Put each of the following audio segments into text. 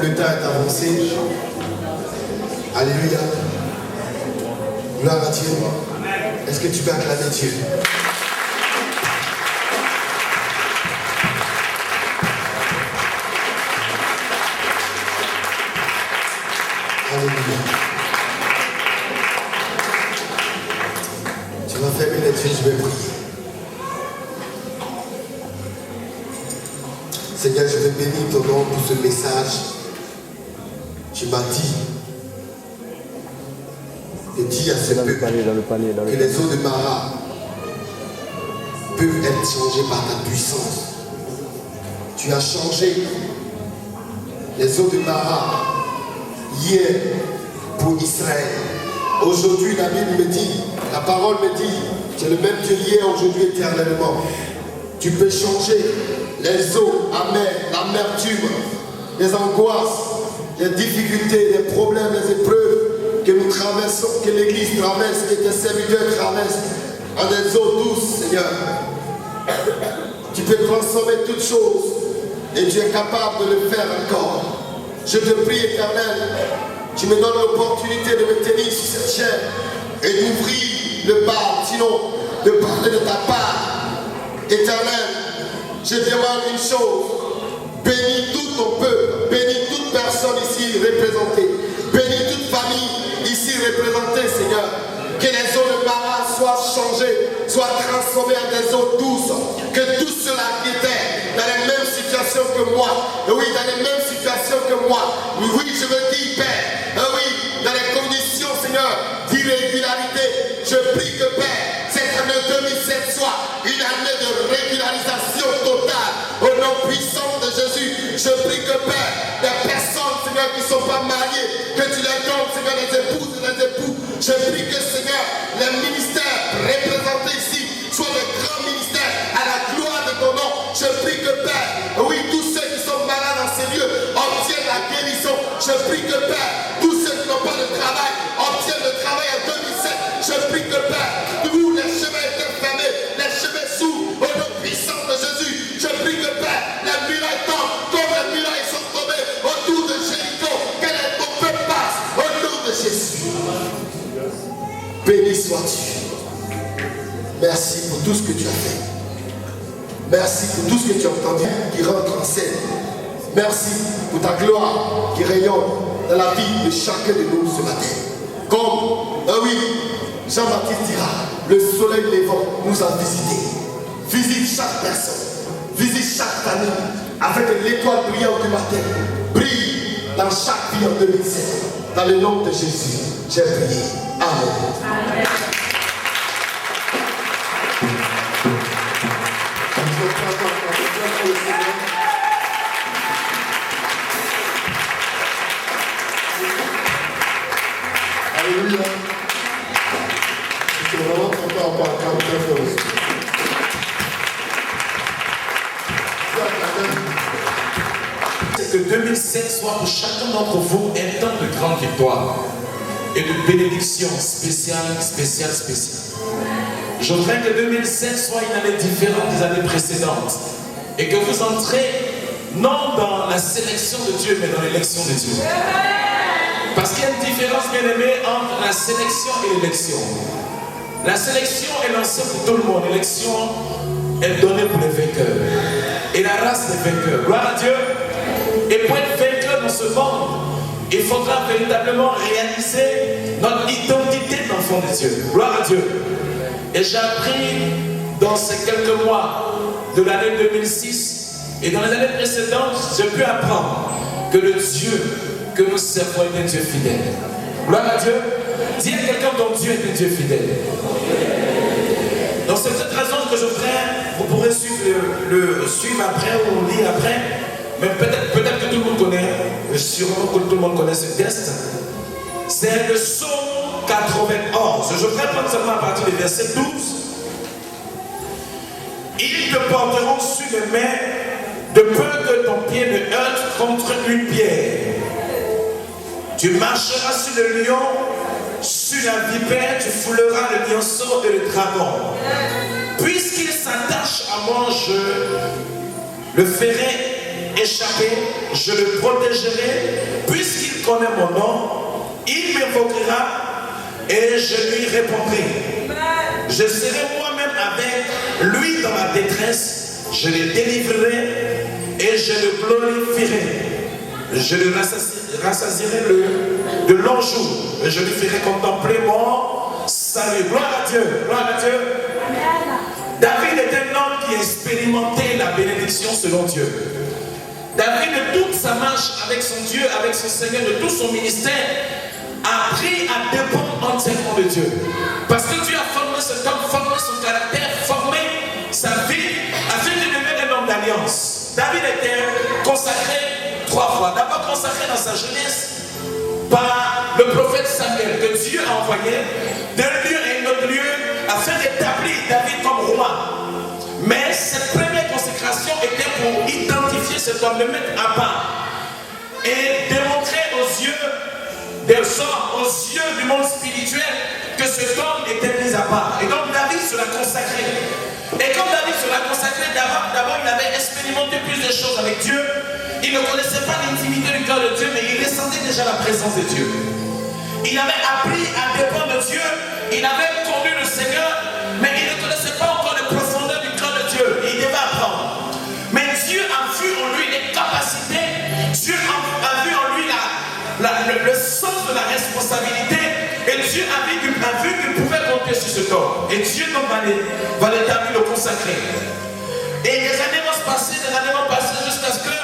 le temps est avancé. Alléluia. Gloire à Dieu. Est-ce que tu peux acclamer Dieu? Alléluia. Tu vas fermer les yeux, je vais prier. Seigneur, je veux bénir ton nom pour ce message. Tu m'as dit de dire à ce peuple que les eaux de Mara peuvent être changées par ta puissance. Tu as changé les eaux de Mara hier pour Israël. Aujourd'hui, la Bible me dit, la parole me dit, tu es le même Dieu hier, aujourd'hui, éternellement. Tu peux changer les eaux amères, l'amertume, les angoisses, les difficultés, les problèmes, les épreuves que nous traversons, que l'Église traverse, que tes serviteurs traversent, en des eaux douces, Seigneur. Tu peux transformer toutes choses et tu es capable de le faire encore. Je te prie, Éternel, tu me donnes l'opportunité de me tenir sur cette chaîne et d'ouvrir le bal, sinon de parler de ta part. Éternel, je demande une chose, bénis tout ton peuple, bénis toute personne ici représentée, bénis toute famille ici représentée, Seigneur. Que les eaux de Mara soient changées, soient transformées en des eaux douces, que tous ceux-là qui étaient dans les mêmes situations que moi, oui, dans les mêmes situations que moi, oui, je veux dire, Père, oui, dans les conditions, Seigneur, d'irrégularité, je prie que, Père, cette année 2007 soit une année de régularisation totale, au nom puissant de Jésus. Je prie que, Père, les personnes, Seigneur, qui ne sont pas mariées, que tu les donnes, Seigneur, les épouses et les époux. Je prie que, Seigneur, les ministères représentés ici soient de grands ministères à la gloire de ton nom. Je prie que, Père, oui, tous ceux qui sont malades dans ces lieux obtiennent la guérison. Je prie que, Père, tous ceux qui n'ont pas de travail obtiennent le travail en 2007. Je prie que, Père, où les chemins étaient fermés, les chemins s'ouvrent au nom puissant de Jésus. Je prie que, Père, les murailles tombent comme les murailles sont tombées autour de Jéricho. Que les pauvres passent au nom de Jésus. Béni sois-tu. Merci pour tout ce que tu as fait. Merci pour tout ce que tu as entendu qui rentre en scène. Merci pour ta gloire qui rayonne dans la vie de chacun de nous ce matin. Comme, oui, Jean-Baptiste dira, le soleil levant nous a visités. Visite chaque personne, visite chaque famille, avec l'étoile brillante du matin. Brille dans chaque vie en 2007. Dans le nom de Jésus, j'ai prié. Amen. Amen. Alléluia. Je suis vraiment content par quelque chose. C'est que 2007 soit pour chacun d'entre vous un temps de grande victoire et de bénédiction spéciale. Je voudrais que 2007 soit une année différente des années précédentes et que vous entrez non dans la sélection de Dieu mais dans l'élection de Dieu. Parce qu'il y a une différence, bien aimé, entre la sélection et l'élection. La sélection est lancée pour tout le monde. L'élection est donnée pour les vainqueurs. Et la race des vainqueurs. Gloire à Dieu. Et pour être vainqueur dans ce monde, il faudra véritablement réaliser notre identité d'enfant de Dieu. Gloire à Dieu. Et j'ai appris dans ces quelques mois de l'année 2006 et dans les années précédentes, j'ai pu apprendre que le Dieu que nous servons est un Dieu fidèle. Gloire à Dieu. Dis à quelqu'un dont Dieu est un Dieu fidèle. Donc c'est cette raison que je ferai, vous pourrez suivre après ou lire après, mais peut-être que tout le monde connaît, sûrement que tout le monde connaît ce texte. C'est le psaume 91. Je ferai prendre seulement à partir du verset 12. Ils te porteront sur les mains de peur que ton pied ne heurte contre une pierre. Tu marcheras sur le lion, sur la vipère, tu fouleras le lionceau et le dragon. Puisqu'il s'attache à moi, je le ferai échapper, je le protégerai, puisqu'il connaît mon nom, il m'invoquera et je lui répondrai. Je serai moi-même avec lui dans la détresse, je le délivrerai et je le glorifierai. Je le rassasierai de longs jours et je lui ferai contempler mon salut. Gloire à Dieu, gloire à Dieu. David est un homme qui a expérimenté la bénédiction selon Dieu. David, de toute sa marche avec son Dieu, avec son Seigneur, de tout son ministère, a appris à dépendre entièrement de Dieu. Parce que Dieu a formé cet homme, formé son caractère, formé sa vie, afin de devenir un homme d'alliance. David était consacré 3 fois. D'abord consacré dans sa jeunesse par le prophète Samuel, que Dieu a envoyé d'un lieu à un autre lieu afin d'établir David comme roi. Mais cette première consécration était pour identifier cet homme, le mettre à part et démontrer aux yeux des hommes, aux yeux du monde spirituel, que cet homme était mis à part. Et donc David se l'a consacré. Et comme David se l'a consacré, d'abord il avait expérimenté plus de choses avec Dieu. Il ne connaissait pas l'intimité du cœur de Dieu, mais il ressentait déjà la présence de Dieu. Il avait appris à dépendre de Dieu, il avait connu le Seigneur, mais il ne connaissait pas encore les profondeurs du cœur de Dieu. Il devait apprendre. Mais Dieu a vu en lui les capacités, Dieu a vu en lui le sens de la responsabilité, et Dieu a vu qu'il pouvait compter sur cet homme. Et Dieu donc va l'établir, le consacrer. Et les années vont se passer, jusqu'à ce que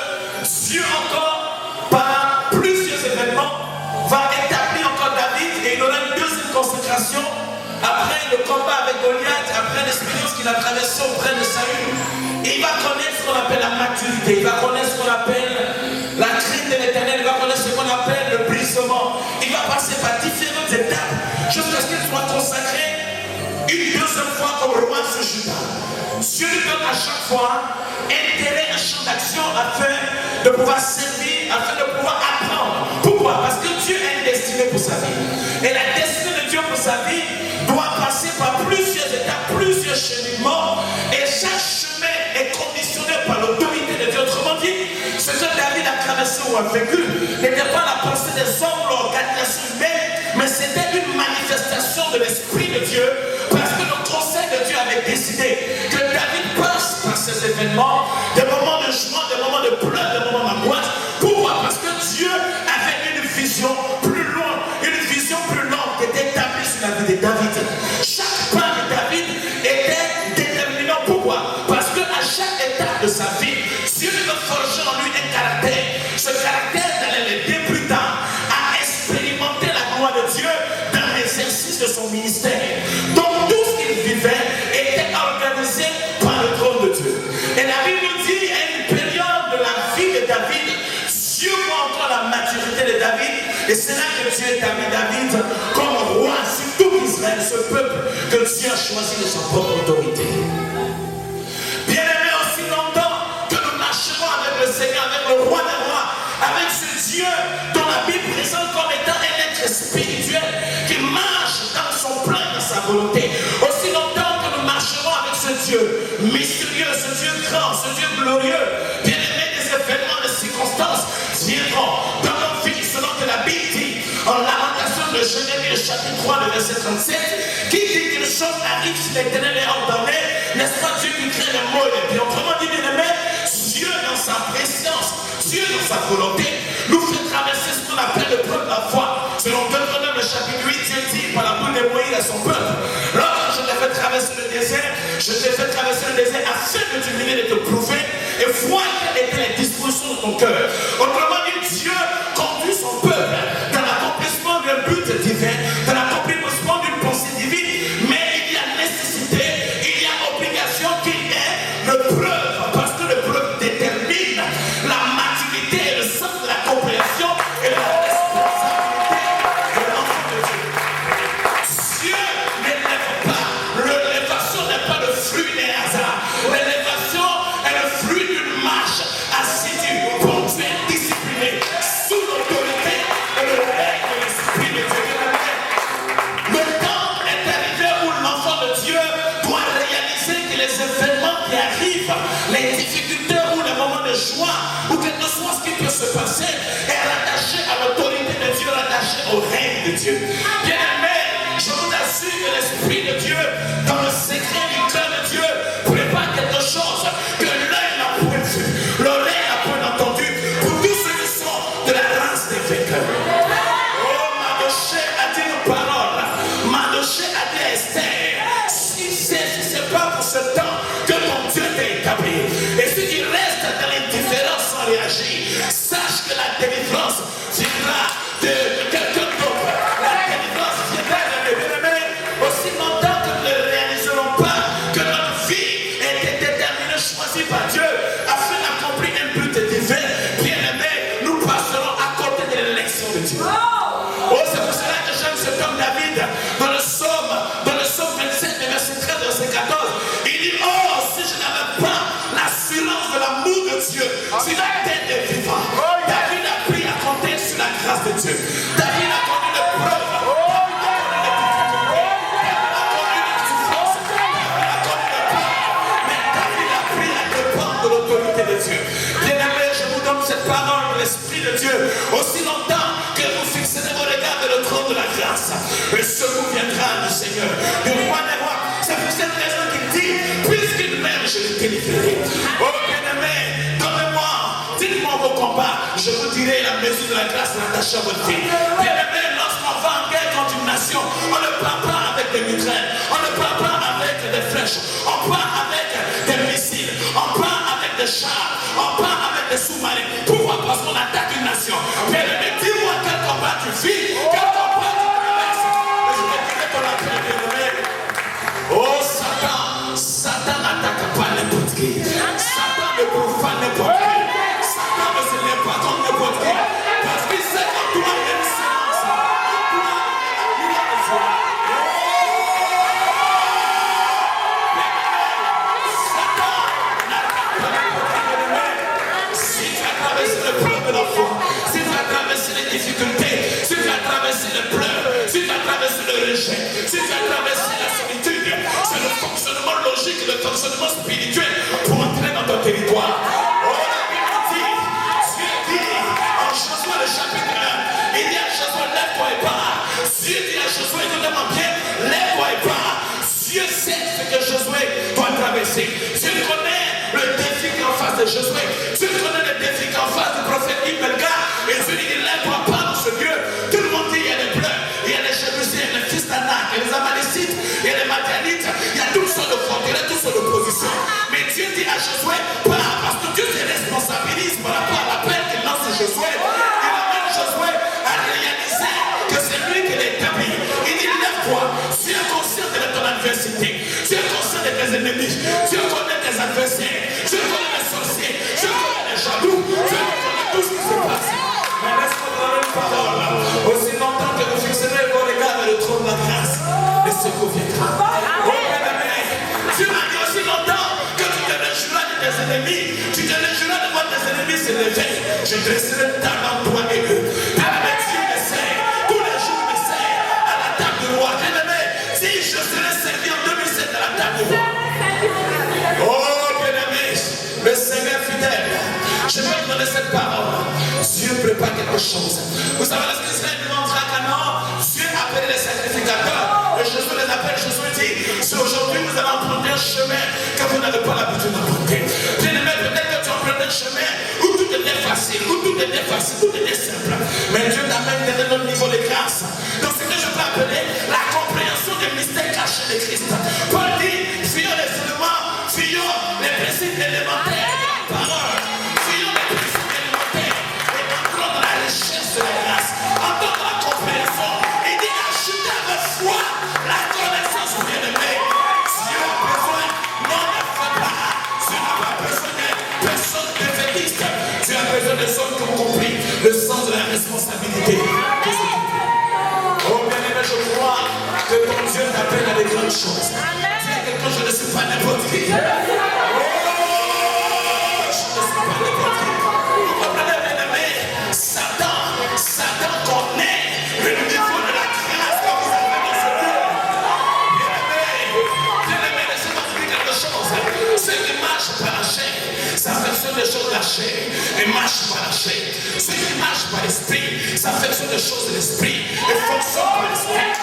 Dieu encore, par plusieurs événements, va établir encore David, et il aura une deuxième consécration après le combat avec Goliath, après l'expérience qu'il a traversée auprès de Saül. Il va connaître ce qu'on appelle la maturité, il va connaître ce qu'on appelle la crainte de l'Éternel, il va connaître ce qu'on appelle le brisement. Il va passer par différentes étapes jusqu'à ce qu'il soit consacré une deuxième fois comme roi sur Juda. Dieu lui donne à chaque fois intérêt, un champ d'action afin de pouvoir servir, afin de pouvoir apprendre. Pourquoi? Parce que Dieu a une destinée pour sa vie. Et la destinée de Dieu pour sa vie doit passer par plusieurs étapes, plusieurs cheminements. Et chaque chemin est conditionné par l'autorité de Dieu. Autrement dit, ce que David a traversé ou a vécu n'était pas la pensée des hommes, l'organisation humaine, mais c'était une manifestation de l'Esprit de Dieu. Parce que le conseil de Dieu avait décidé que David passe par ces événements, des moments de joie, des moments de pleurs, des moments d'angoisse. Pourquoi? Parce que Dieu avait une vision plus loin, une vision plus longue qui était établie sur la vie de David. Chaque pas de David était déterminant. Pourquoi? Parce qu'à chaque étape de sa vie, Dieu devait forger en lui un caractère. Ce caractère, dans les plus tard, a expérimenté la gloire de Dieu dans l'exercice de son ministère. Donc tout ce qu'il vivait était organisé par le trône de Dieu. Et la Bible nous dit, à une période de la vie de David, Dieu voit encore la maturité de David. Et c'est là que Dieu établit David comme roi sur tout Israël, ce peuple que Dieu a choisi de sa propre autorité. Bien aimé, aussi longtemps que nous marcherons avec le Seigneur, avec le roi des rois, avec ce Dieu dont la Bible présente comme étant un être spirituel qui marche dans son plan et dans sa volonté. Aussi longtemps que nous marcherons avec ce Dieu mystérieux, ce Dieu grand, ce Dieu glorieux, bien aimé, des événements, des circonstances viendront dans nos vies, selon que la Bible dit en Lamentation de Jérémie, le chapitre 3, le verset 37, qui dit qu'une chose arrive si l'Éternel est ordonné, n'est-ce pas Dieu qui crée le mot et puis autrement dit, bien aimé, Dieu dans sa préscience, Dieu dans sa volonté, nous fait traverser ce qu'on appelle le peuple de la foi. Selon Deutéronome, le chapitre 8, Dieu dit par la bouche de Moïse à son peuple, lorsque je t'ai fait traverser le désert, je t'ai fait traverser le désert afin que tu viennes de te prouver et voir quelles étaient les dispositions de ton cœur. Autrement dit, Dieu conduit son peuple dans l'accomplissement d'un but divin, dans l'accomplissement d'une pensée divine, mais il y a nécessité, il y a obligation qu'il ait le preuve, parce que le preuve détermine la maturité et le sens de la compréhension et la responsabilité de l'enfant de Dieu. Dieu n'élève pas, l'élévation n'est pas le fruit des hasards, l'élévation est le fruit d'une marche assidue, ponctuelle, disciplinée, sous au règne de Dieu. Bien-aimé, je vous assure que l'Esprit de Dieu, dans le secret du cœur de Dieu, prépare quelque chose que l'œil n'a point vu, l'oreille n'a point entendu, pour tous ceux qui sont de la race des vainqueurs. Oh, Mardochée a dit une parole. Mardochée a dit à Esther, si c'est pas pour ce temps que ton Dieu t'a établi, et si tu restes dans l'indifférence sans réagir, sache que la délivrance viendra de quelqu'un d'autre. La délivrance viendra de mes bien-aimés. Aussi longtemps que nous ne réaliserons pas que notre vie était déterminée, choisie par Dieu, afin d'accomplir un but divin, bien-aimés, nous passerons à côté de l'élection de Dieu. Oh, c'est pour cela que j'aime cet homme David, dans le psaume 27, verset 13, verset 14, il dit, oh, si je n'avais pas l'assurance de l'amour de Dieu, si la tête est vivante. David a pris à compter sur la grâce de Dieu. David a connu les preuves, David a connu les difficultés, David a connu les souffrances, David a connu les peurs, mais David a pris à dépendre de l'autorité de Dieu. Bien-aimé, je vous donne cette parole de l'Esprit de Dieu, aussi longtemps que vous fixerez vos regards vers le trône de la grâce, le secours viendra du Seigneur, du roi des rois. C'est pour cette raison qu'il dit, puisqu'il m'aime, je le délivrerai. Oh bien-aimé, donnez-moi, dites-moi vos combats, je vous dirai la mesure de la grâce attachée à votre vie. Bien-aimé, lorsqu'on va en guerre contre une nation, on ne part pas avec des mitraillettes, on ne part pas avec des flèches, on part avec des missiles, on part avec des chars, on part avec des sous-marins. Pourquoi? Parce qu'on attaque une nation. Bien-aimé, dis-moi quel combat tu vis, quel combat tu traverses. Et je te dirai ton appel, bien-aimé. Oh Satan, Satan n'attaque pas n'importe qui. Satan ne prouve pas n'importe qui. Satan ne se lève pas contre n'importe qui. Parce qu'il sait qu'en toi il y a une séance. En toi il y a la gloire de Dieu. Satan n'attaque pas n'importe qui. Si tu as traversé le pleurs de l'enfant, si tu as traversé les difficultés, si tu as traversé le pleurs, si tu as traversé le rejet, si tu as traversé la solitude, c'est le fonctionnement logique, le fonctionnement spirituel pour entrer dans ton territoire. Oh, la Bible dit, Dieu dit en Josué le chapitre 1, il dit à Josué, lève-toi et pars. Dieu dit à Josué, écoutez-moi bien, lève-toi et pars. Dieu sait ce que Josué doit traverser. Dieu connaît le défi qui est en face de Josué. Dieu connaît le défi qui est en face du prophète Ibelga. Et Dieu dit, lève-toi, pars dans ce Dieu. Tout le monde dit, il y a des pleurs, il y a les Jébusiens, les fils d'Anak, il y a les Amalécites, il y a les Madianites, il y a toutes sortes de frontières, toutes sortes d'oppositions. Mais Dieu dit à Josué, pars, parce que Dieu se responsabilise par rapport à l'appel qu'il lance à Josué. Il amène Josué à réaliser que c'est lui qui l'a établi. Il dit, lève-toi, tu es conscient de ton adversité, tu es conscient de tes ennemis, tu connais tes adversaires, tu connais les sorciers, tu connais les jaloux, tu connais tout ce qui se passe. Mais laisse-moi donner une parole. Aussi longtemps que vous fixerez vos regards vers le trône de la grâce, le secours viendra. Oh bien-aimé, tu m'as dit aussi longtemps que tu te réjouiras de tes ennemis, tu te réjouiras de voir tes ennemis se lever. Je dresserai une table entre toi et eux. Bien-aimé, Dieu me sert, tous les jours me sert à la table du roi. Bien-aimé, si je serais servi en 2007 à la table du roi. Oh bien-aimé, le Seigneur fidèle, je vais vous donner cette parole. Dieu prépare quelque chose. Vous savez, lorsque Israël demandera à Canaan, Dieu appelle les sacrificateurs. Et Jésus les appelle. Jésus dit, si aujourd'hui vous allez emprunter un chemin que vous n'avez pas l'habitude d'emprunter. Bien-aimé, peut-être que tu empruntes un chemin où tout était facile, tout était simple. Mais Dieu t'amène dans un autre niveau de grâce. Donc ce que je peux appeler la compréhension des mystères cachés de Christ. Paul dit, fuyons les éléments, fuyons les principes élémentaires de la parole. Fuyons les principes élémentaires et entrons dans la richesse de la grâce. Entrons dans la compréhension. Il dit, ajoutez à votre foi la connaissance bien-aimée. Dieu a besoin, non ne fait pas. Dieu n'a pas besoin de personnes défaitistes. Dieu a besoin de hommes qui ont compris le sens de la responsabilité. Oh bien-aimé, je crois que ton Dieu t'appelle à des grandes choses. Dis à quelqu'un, je ne suis pas n'importe qui. Oh, je ne suis pas n'importe qui. Vous comprenez, bien-aimé, Satan connaît le niveau de la grâce que vous avez dans ce lieu. Bien-aimé, laissez-moi vous dire quelque chose. Ceux qui marchent par la chair s'affectionnent des choses de la chair et marchent par la chair. Ceux qui marchent par l'esprit s'affectionnent des choses de l'esprit et fonctionnent par l'esprit.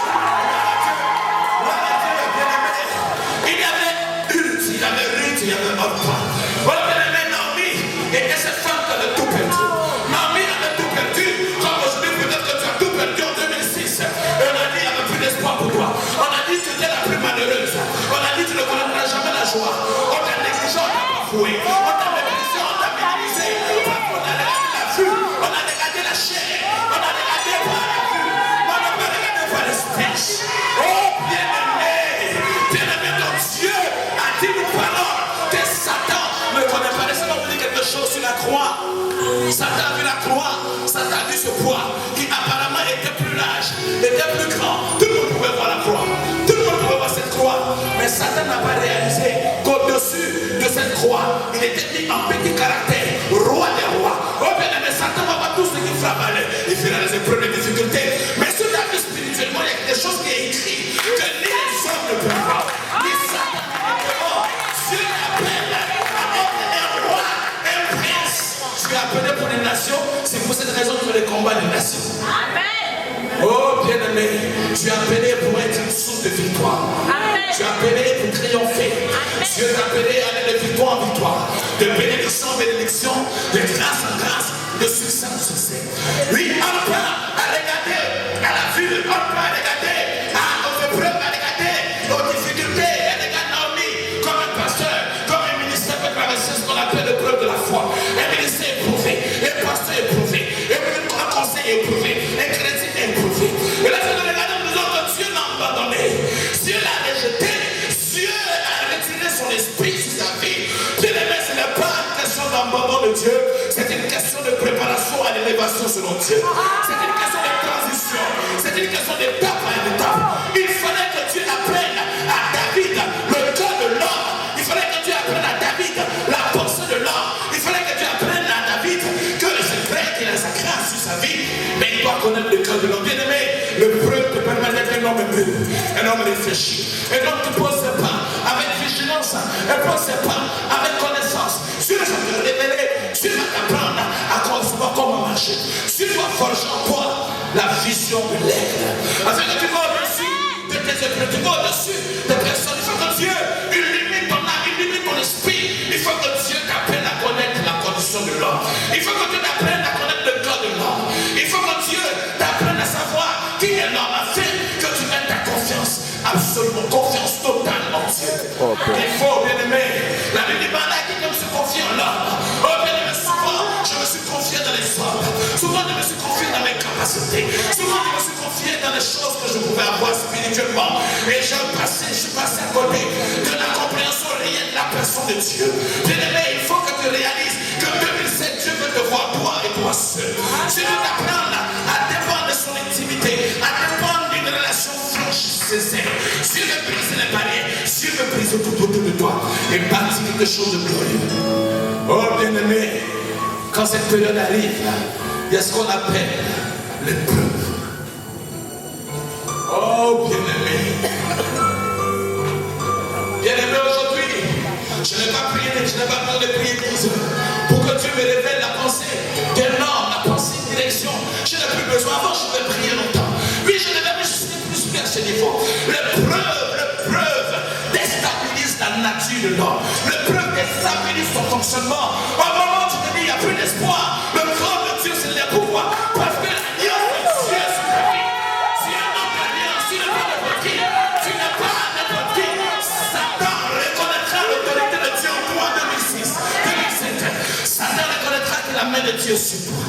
Il y avait Ruth, il y avait Ruth, il y avait Orpah. Voilà, bien-aimé, Naomi était cette femme qui avait tout perdu. Naomi avait tout perdu. Comme aujourd'hui, peut-être que tu as tout perdu en 2006. Et on a dit, il n'y avait plus d'espoir pour toi. On a dit, tu étais la plus malheureuse. On a dit, tu ne connaîtras jamais la joie. On t'a négligé, on t'a bafoué. On t'a méprisé, on t'a minimisé. Parce qu'on a regardé la vue, on a regardé la chair, on a regardé par la vue, on n'a pas regardé par l'esprit. Oh, bien-aimé, ton Dieu a dit une parole que Satan ne connaît pas. Laissez-moi vous dire quelque chose sur la croix. Satan a vu la croix, Satan a vu ce poids qui apparemment était plus large, était plus grand. Tout le monde pouvait voir la croix, tout le monde pouvait voir cette croix. Mais Satan n'a pas réalisé qu'au-dessus de cette croix, il était mis en petit caractère, roi des rois. Oh bien aimé, Satan va voir tout ce qui frappe à l'œil. Il fera les épreuves, les difficultés. Mais sur ta vie spirituellement, il y a quelque chose qui est écrit que ni les hommes ne peuvent voir, ni Satan ne peut voir. Dieu appelle un roi, un prince. Tu es appelé pour les nations, c'est pour cette raison que tu les combats les nations. Amen. Oh bien-aimé, tu es appelé pour être une source de victoire. Amen. Tu es appelé pour triompher. Amen. Dieu t'a appelé à aller de victoire en victoire, de bénédiction en bénédiction, de grâce en grâce, de succès en succès. Oui, Orpah a regardé à la vue, Orpah a regardé aux épreuves, a regardé aux difficultés, a regardé Naomi comme un pasteur, comme un ministère peut traverser ce qu'on appelle l'épreuve de la foi. Un ministère éprouvé, un pasteur éprouvé, un conseil éprouvé, un chrétien éprouvé. Et là, c'est de regarder en disant que Dieu l'a abandonné, Dieu l'a rejeté, Dieu a retiré son esprit sur sa vie. Bien aimé, ce n'est pas une question d'abandon de Dieu, c'est une question de préparation à l'élévation selon Dieu. C'est une question de transition, c'est une question d'étape à étape. Il fallait que Dieu apprenne à David le cœur de l'homme. Il fallait que Dieu apprenne à David la pensée de l'homme. Il fallait que Dieu apprenne à David que c'est vrai qu'il a sa grâce sur sa vie, mais il doit connaître le cœur de l'homme. Bien aimé, le preuve te permet d'être un homme mûr, un homme réfléchi, un homme qui pose ses pas avec vigilance, et pose ses pas avec connaissance. Dieu va te révéler, Dieu va t'apprendre à savoir comment marcher. Dieu va forger en toi la vision de l'aigle, afin que tu vas au-dessus de tes épreuves, tu vas au-dessus de tes personnes. Il faut que Dieu illumine ton âme, illumine ton esprit. Il faut que Dieu t'apprenne à connaître la condition de l'homme. Il faut que Dieu t'apprenne à connaître le cœur de l'homme. Il faut que Dieu t'apprenne à savoir qui est l'homme, afin que tu mettes ta confiance, absolument confiance totale en Dieu. Il faut, bien aimé, la Bible dit qui comme se confie en l'homme. Oh bien aimé, souvent je me suis confié dans les hommes, souvent je me suis confié dans mes capacités, souvent je me suis confié dans les choses que je pouvais avoir spirituellement, et je suis passé à côté de la compréhension réelle de la personne de Dieu. Bien aimé, il faut que tu réalises que 2007 Dieu veut te voir toi et toi seul. Dieu veut t'apprendre à dépendre de son intimité, à dépendre d'une relation franche, sincère. Dieu veut briser les barrières, Dieu veut briser tout autour de toi et bâtir quelque chose de glorieux. Oh bien aimé, quand cette période arrive, il y a ce qu'on appelle l'épreuve. Oh bien-aimé. Bien-aimé, aujourd'hui, je n'ai pas prié, je n'ai pas besoin de prier 10 heures pour que Dieu me révèle la pensée d'un homme, la pensée, une direction. Je n'ai plus besoin. Avant, je devais prier longtemps. Oui, je devais me soucier plus à ce niveau. L'épreuve déstabilise la nature de l'homme. L'épreuve déstabilise son fonctionnement. Au moment où tu te dis, il n'y a plus d'espoir, le corps de Dieu, c'est là. Pourquoi? Parce que l'alliance de Dieu sur ta vie. Tu es un homme d'alliance, tu n'es pas n'importe qui. Tu n'es pas n'importe qui. Satan reconnaîtra l'autorité de Dieu en toi en 2006, 2007. Satan reconnaîtra que la main de Dieu sur toi.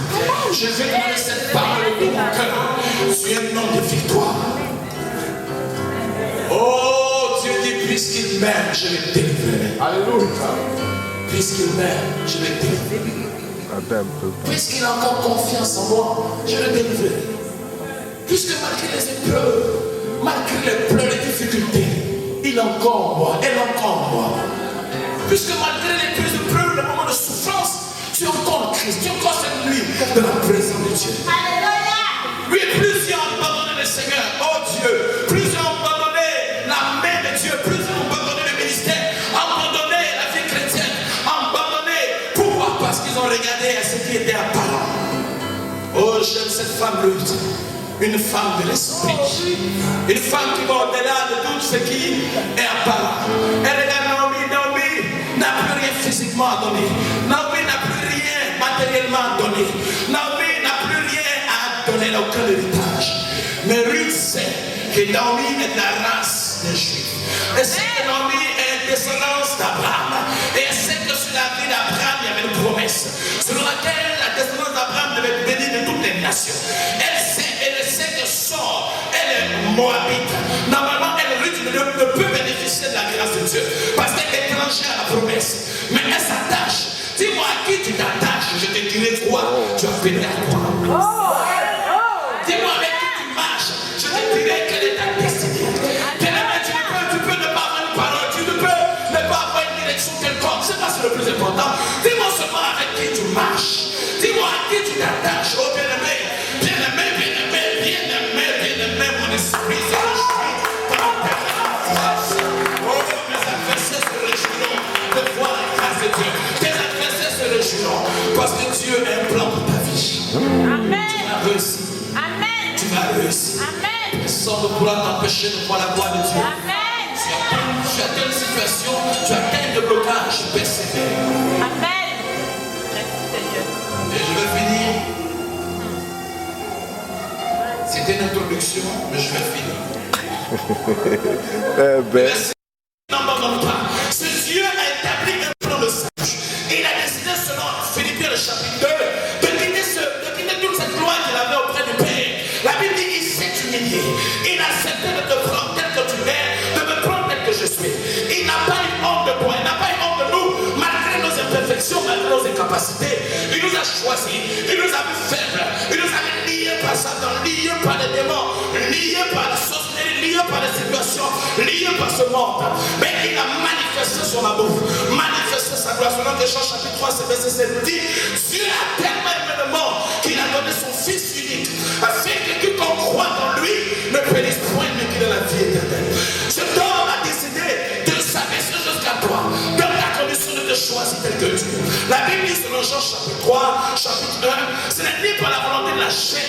Je vais donner cette parole de mon cœur. Tu es un homme de victoire. Oh, Dieu dit, puisqu'il m'aime, je vais délivrer. Alléluia. Puisqu'il m'aime, je vais délivrer. Puisqu'il a encore confiance en moi, je vais délivrer. Puisque malgré les épreuves, malgré les pleurs, les difficultés, il est encore en moi, elle est encore en moi. Puisque malgré les plus épreuves, les moments de souffrance, tu es encore en Christ, tu es encore cette nuit de la présence de Dieu. Alléluia. Oui, plusieurs ont abandonné le Seigneur, oh Dieu, plusieurs ont abandonné la main de Dieu, plusieurs ont abandonné le ministère, abandonné la vie chrétienne. femme Ruth, une femme de l'esprit, une femme qui va au-delà de tout ce qui est apparent. Elle regarde Naomi, Naomi n'a plus rien physiquement à donner, Naomi n'a plus rien matériellement à donner, Naomi n'a plus rien à donner, aucun héritage. Mais Ruth sait que Naomi est de la race des Juifs. Elle sait que Naomi est une descendance d'Abraham. Et elle sait que sur la vie d'Abraham, il y avait une promesse selon laquelle la descendance d'Abraham devait être bénie de toutes les nations. Elle sait que sort, elle est moabite. Normalement, elle ne peut bénéficier de la grâce de Dieu parce qu'elle est étrangère à la promesse. Mais elle s'attache. Dis-moi à qui tu t'attaches, je te dirai quoi tu as fait à quoi. Dis-moi avec qui tu marches, je te dirai quelle est ta destinée. Tu peux ne pas avoir une parole, tu ne peux ne pas avoir une direction quelconque, c'est pas le plus important. Dis-moi seulement avec qui tu marches. Dis-moi à qui tu t'attaches. Oh bien-aimé, bien-aimé, bien-aimé, bien-aimé, bien-aimé, mon esprit se réjouit par ta grâce. Oh, mes adversaires se réjouiront de voir la grâce de Dieu. Tes adversaires se réjouiront parce que Dieu a un plan pour ta vie. Amen. Tu vas réussir. Amen. Tu vas réussir. Amen. Personne ne pourra t'empêcher de voir la gloire de Dieu. Amen. Tu as telle situation, tu as tel blocage, persévère. Amen. Et je vais finir. C'était une introduction, mais je vais finir. Merci. N'abandonne pas. Ce Dieu a établi un plan de salut. Et il a décidé, selon Philippiens le chapitre 2, de quitter toute cette gloire qu'il avait auprès du Père. La Bible dit qu'il s'est humilié. Il a accepté de te prendre tel que tu es, de me prendre tel que je suis. Il n'a pas eu honte de toi, il n'a pas eu honte de nous, malgré nos imperfections, malgré nos incapacités. Il nous a choisis, il nous a vu faibles, il nous a liés par Satan, liés par les démons, liés par la sorcellerie, liés par les situations, liés par ce monde. Mais il a manifesté son amour, manifesté sa gloire. Selon Jean chapitre 3, verset 7 dit, Dieu a tellement aimé le monde qu'il a donné son Fils unique, afin que quiconque croit en lui ne périsse point, mais qu'il ait la vie éternelle. Cet homme a décidé de s'abaisser jusqu'à toi, dans la condition de te choisir tel que Dieu. La Bible dit selon Jean chapitre 3, chapitre 1, ce n'est ni par la volonté de la chair,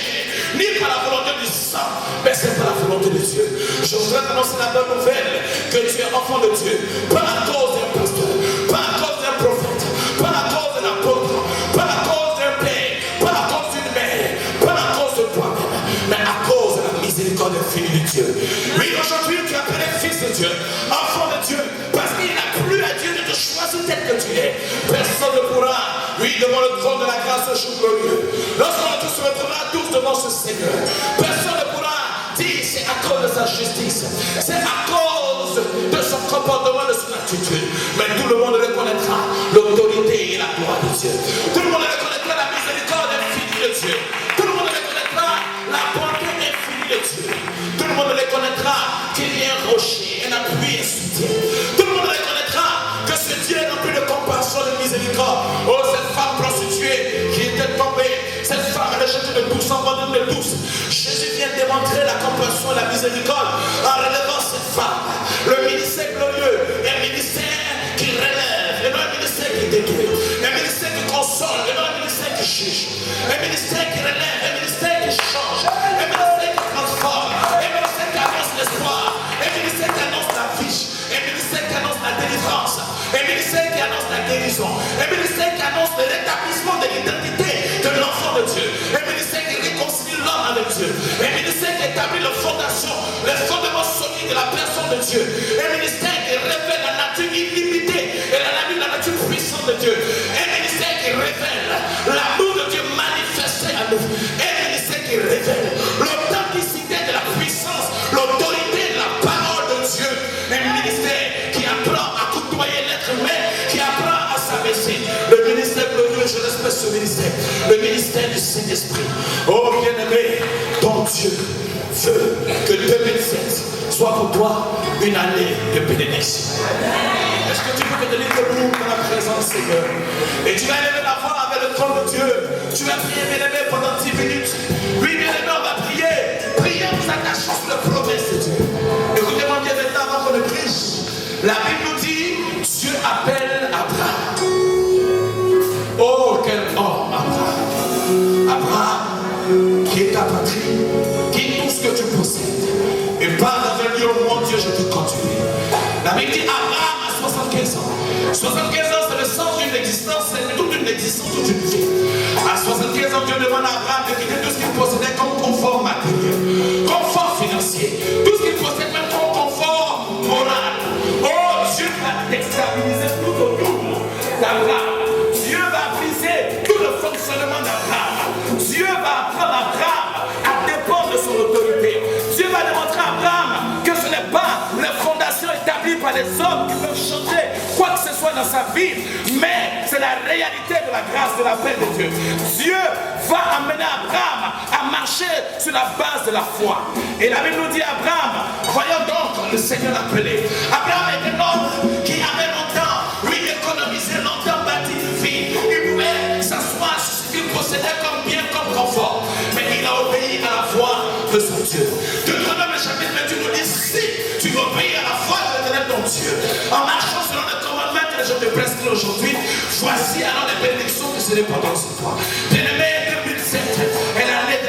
ni par la volonté du sang, mais c'est par la volonté de Dieu. Je voudrais annoncer la bonne nouvelle que tu es enfant de Dieu, pas à cause d'un pasteur, pas à cause d'un prophète, pas à cause d'un apôtre, pas à cause d'un père, pas à cause d'une mère, pas à cause de toi-même, mais à cause de la miséricorde infinie de Dieu. Oui, aujourd'hui tu es appelé fils de Dieu, enfant de Dieu, parce qu'il n'a plus à Dieu de te choisir tel que tu es. Personne ne pourra, oui, devant le trône de la grâce, un jour glorieux. Lorsqu'on se retrouvera tous devant ce Seigneur, personne ne pourra dire c'est à cause de sa justice, c'est à cause de son comportement, de son attitude. Mais tout le monde reconnaîtra l'autorité et la gloire de Dieu. Tout le monde reconnaîtra la miséricorde infinie de Dieu. Tout le monde reconnaîtra la bonté infinie de Dieu. Tout le monde reconnaîtra qu'il y a un rocher, un appui, un soutien. Tout le monde reconnaîtra que ce Dieu est rempli de compassion, de miséricorde. Oh, cette femme prostituée qui était tombée, cette femme rejetée de tous, abandonnée de tous. Jésus vient démontrer la compassion et la miséricorde en relevant cette femme. Le ministère glorieux est un ministère qui relève, et non un ministère qui détruit. Un ministère qui console, et non un ministère qui juge. Un ministère qui relève, un ministère qui change. Un ministère qui transforme. Un ministère qui annonce l'espoir. Un ministère qui annonce la vie. Un ministère qui annonce la délivrance. Un ministère qui annonce la guérison. Un ministère qui annonce le rétablissement de l'identité de l'enfant de Dieu. Un ministère qui réconcilie l'homme avec Dieu. Un ministère qui établit les fondations, les fondements solides de la personne de Dieu. Un ministère qui révèle la nature illimitée et la nature puissante de Dieu. Un ministère qui révèle l'amour de Dieu manifesté à nous. Un ministère qui révèle l'authenticité de la puissance, l'autorité de la parole de Dieu. Un ministère qui apprend à côtoyer l'être humain, qui apprend à s'abaisser. Le ministère glorieux, je respecte ce ministère. Le ministère du Saint-Esprit. Oh bien-aimé, ton Dieu veut que 2007 soit pour toi une année de bénédiction. Est-ce que tu peux te tenir debout dans la présence, Seigneur? Et tu vas élever la voix avec le trône de Dieu. Tu vas prier, bien-aimé, pendant 10 minutes. Oui, bien-aimé, on va prier. Priez, vous attachez sur le promesse de Dieu. Écoutez-moi bien maintenant avant qu'on ne prie. La Bible nous dit, Dieu appelle Abraham. Oh, quel homme, Abraham. Abraham, qui est La Bible dit Abraham a 75 ans. 75 ans, c'est le centre d'une existence, c'est toute une existence, toute une vie. À 75 ans, Dieu demande à Abraham de quitter tout ce qu'il possédait comme confort matériel, confort financier, tout ce qu'il possède même comme confort moral. Oh, Dieu va déstabiliser tout autour d'Abraham. Dieu va briser tout le fonctionnement d'Abraham. Dieu va apprendre Abraham à dépendre de son autorité. Dieu va démontrer à Abraham que ce n'est pas les fondations établies par les hommes qui peuvent changer quoi que ce soit dans sa vie, mais c'est la réalité de la grâce, de la paix de Dieu. Dieu va amener Abraham à marcher sur la base de la foi. Et la Bible nous dit Abraham, voyons donc le Seigneur appelé. Abraham est un homme qui avait longtemps, lui, économisé, longtemps bâti une vie. Il pouvait s'asseoir sur ce qu'il possédait comme bien, comme confort. Mais il a obéi à la voix de son Dieu. Deutéronome le chapitre 28 nous dit, si tu obéis à la voix de l'Éternel ton Dieu, en marchant selon les commandements que je te prescris aujourd'hui, voici alors les bénédictions que je dépendent sur toi. Bien-aimé, 2007 est l'année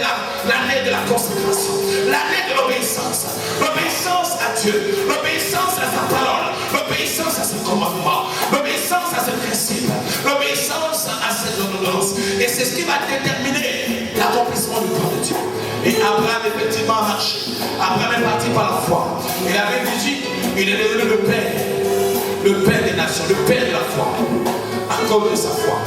de la consécration, l'année de l'obéissance. L'obéissance à Dieu, l'obéissance à sa parole, l'obéissance à ses commandements, l'obéissance à ses principes, l'obéissance à ses ordonnances. Et c'est ce qui va déterminer l'accomplissement du plan de Dieu. Et Abraham effectivement a marché. Abraham est parti par la foi. Et la Bible dit, il est devenu le père des nations, le père de la foi, à cause de sa foi.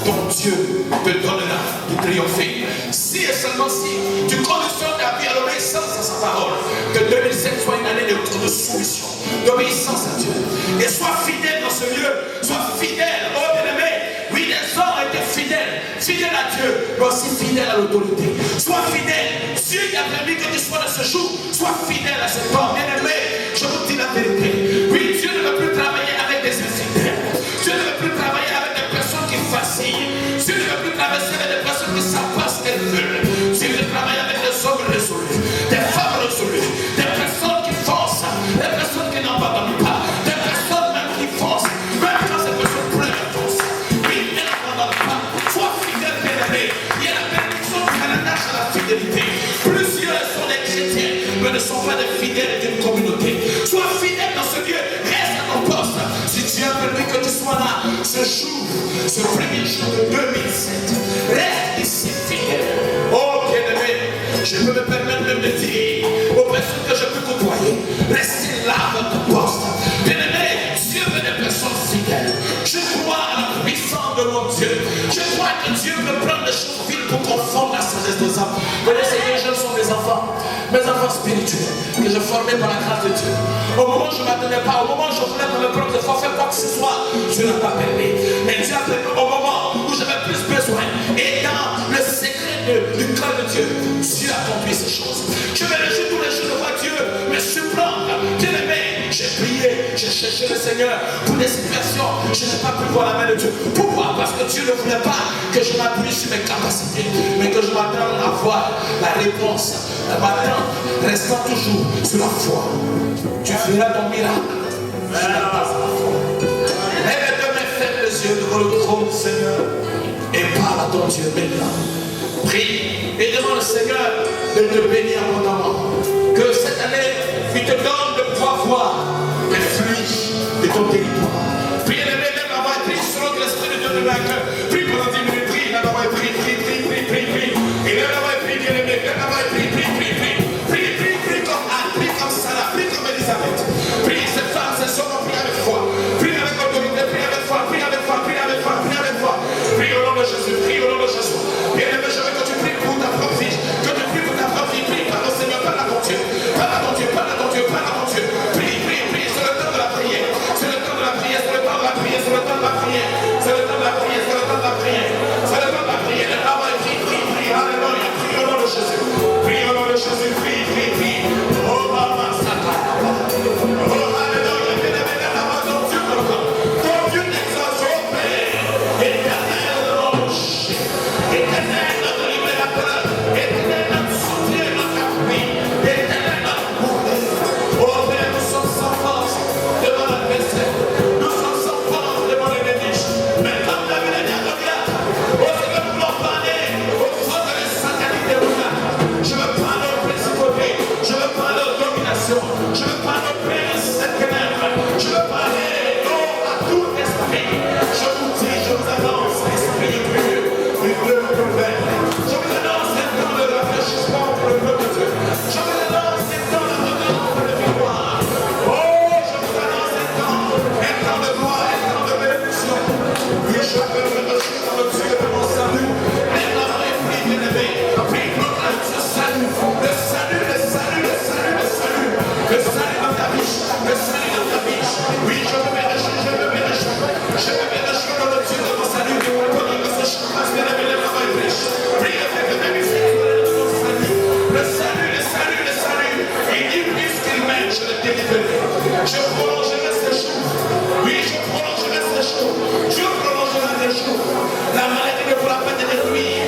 Donc Dieu te donnera de triompher. Si et seulement si tu conditionnes ta vie à l'obéissance à sa parole, que 2007 soit une année de soumission, d'obéissance à Dieu. Et sois fidèle dans ce lieu, sois fidèle, oh bien-aimé. Oui, les hommes étaient fidèles, fidèles à Dieu, mais aussi fidèles à l'autorité. Sois fidèle. Dieu qui a permis que tu sois de ce jour, sois fidèle à cet homme. Bien-aimé, je vous dis la vérité. Oui, Dieu ne veut plus travailler avec des infidèles. Dieu ne veut plus travailler avec des personnes qui vacillent. Dieu ne veut plus travailler avec des personnes qui savent pas ce qu'elles veulent. Dieu veut travailler avec des hommes résolus, des femmes résolues, des personnes qui foncent, des personnes qui n'abandonnent pas, des personnes même qui foncent, même quand ces personnes pleurent, foncent. Oui, elles n'abandonnent pas. Sois fidèle, bien-aimé. Il y a la bénédiction qui attache à la fidélité. Plusieurs sont des chrétiens, mais ne sont pas des fidèles d'une communauté. Sois fidèle dans ce lieu, reste à ton poste. Si Dieu a permis que tu sois là, ce jour, ce premier jour de 2007, reste ici fidèle. Oh bien-aimé, je peux me permettre de me dire aux personnes que je peux côtoyer, restez là à votre poste. Bien-aimé, Dieu veut des personnes fidèles. Je crois à la puissance de mon Dieu. Je crois que Dieu veut prendre les choses viles pour confondre la sagesse des hommes. Vous savez, ces jeunes sont mes enfants spirituels que je formais par la grâce de Dieu. Au moment où je ne m'attendais pas, au moment où je voulais par mes propres efforts faire quoi que ce soit, Dieu n'a pas permis. Mais Dieu a permis au moment où j'avais plus besoin. Et dans le secret du cœur de Dieu, Dieu a accompli ces choses. Je me réjouis tous les jours de voir Dieu me surprendre. Bien aimé, j'ai prié, j'ai cherché le Seigneur pour des situations. Je n'ai pas pu voir la main de Dieu. Pourquoi? Parce que Dieu ne voulait pas que je m'appuie sur mes capacités, mais que je m'attende à voir la réponse. M'attendre, restant toujours sur la foi. Tu feras ton miracle. Lève de mes faibles yeux devant le trône, Seigneur, et parle à ton Dieu maintenant. Prie et demande au Seigneur de te bénir abondamment. Que cette année, il te donne de pouvoir voir les fruits de ton territoire. Prie, lève la voix, prie selon que l'Esprit de Dieu te met à cœur. Prie pendant 10 minutes, prie, lève la voix, prie. Et lève la voix, prie, bien aimé, lève la voix, prie. Prie comme Anne, prie comme Sarah, prie comme Elisabeth. Prie, ces femmes, ces hommes, prie avec foi. Prie avec autorité, prie avec foi. Prie au nom de Jésus, prie au nom de Jésus. Bien aimé, je veux que tu pries pour ta propre vie. Que tu pries pour ta propre vie. Prie par le Seigneur, parle à ton Dieu. Parle à ton Dieu. Prie. Je veux me rejoindre dans le Dieu de mon salut. Lève la main, prie, bien-aimé. Prie, proclame ce salut. Le salut, le salut, le salut, le salut. Le salut dans ta vie. Le salut dans ta vie. Oui, je veux me rejoindre, je veux me rejoindre. Je veux me rejoindre dans le Dieu de mon salut. Pendant que ce chant passe, bien-aimé, lève la main et prie. Prie avec le même esprit de mon salut. Le salut, le salut, le salut. Il dit, puisqu'il m'aide, je le délivrerai. Je prolongerai ces jours. Oui, je prolongerai ces jours. Je prolongerai les jours. La maladie ne pourra pas te détruire.